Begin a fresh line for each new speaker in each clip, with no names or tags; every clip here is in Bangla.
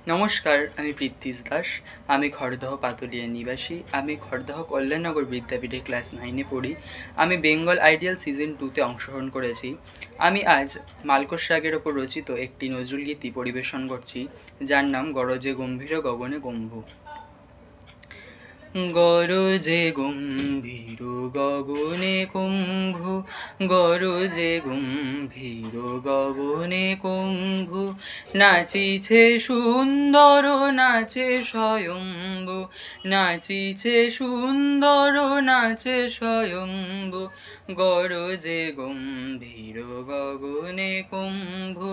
নমস্কার, আমি পৃথ্বীশ দাস। আমি খড়দহ পাতুলিয়া নিবাসী। আমি খড়দহ কল্যাণনগর বিদ্যাপীঠে ক্লাস 9-এ পড়ি। আমি বেঙ্গল আইডিয়াল সিজন 2-তে অংশগ্রহণ করেছি। আমি আজ মালকোষ রাগের ওপর রচিত একটি নজরুলগীতি পরিবেশন করছি, যার নাম গরজে গম্ভীর গগনে গম্ভু। গরজে গম্ভীর গগনে কুম্ভু, গরজে গম্ভীর গগনে কুম্ভু, নাচিছে সুন্দর নাচে স্বয়ম্ভু, নাচিছে সুন্দর নাচে স্বয়ম্ভু, গরজে গম্ভীর গগনে কুম্ভু,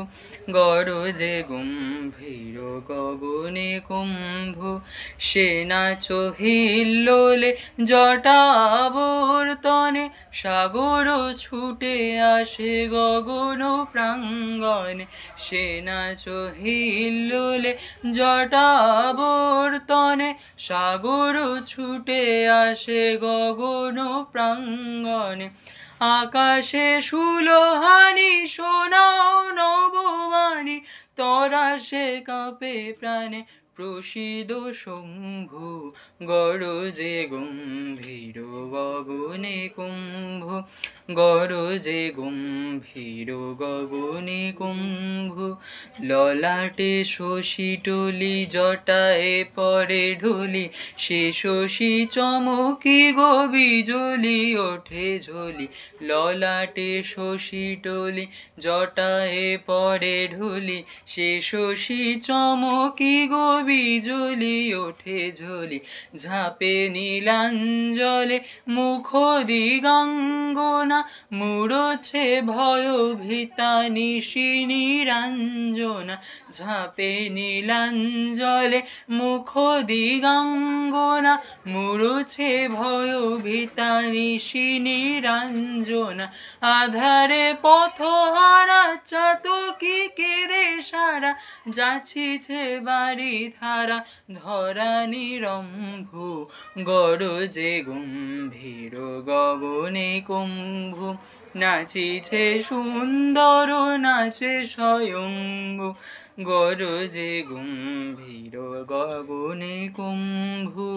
গরজে গম্ভীর গগনে কুম্ভু, সে নাচ হিল্লোলে জটা আবর্তনে, সাগর ছুটে আসে গগন প্রাঙ্গণে, সে নাচ হিল্লোলে জটা আবর্তনে, সাগর ছুটে আসে গগন প্রাঙ্গণে, আকাশে সুলোহানি শোনাও নববাণী, তরাসে কাঁপে প্রাণে প্রসিদ শম্ভু, গরজে গম্ভীর গগনে কুম্ভু, গরজে গম্ভীর গগনে কুম্ভু, ললাটে শশী টলি জটায় পরে ঢলি, সে শশী চমকি গো বিজলি ওঠে ঝলি, ললাটে শশী টলি জটায় পরে ঢলি, সে শশী চমকি গো বিজলি ওঠে ঝলি, ঝাঁপে নীলাঞ্জলে মুখ দিগাঙ্গনা, মুড়ছে ভয় ভীতা নিশি নিরঞ্জনা, ঝাঁপে নীলাঞ্জলে মুখ দিগাঙ্গনা, মুড়ছে ভয় ভীতা নিশি নিরঞ্জনা, আধারে পথহারা চাতকি কেঁদে সারা, যাচিছে বাড়ি ধারা ধরা নিরম্ভু, গরজে গম্ভীর গগনে কুম্ভু, নাচিছে সুন্দর নাচে স্বয়ম্ভু, গরজে গম্ভীর গগনে কুম্ভু।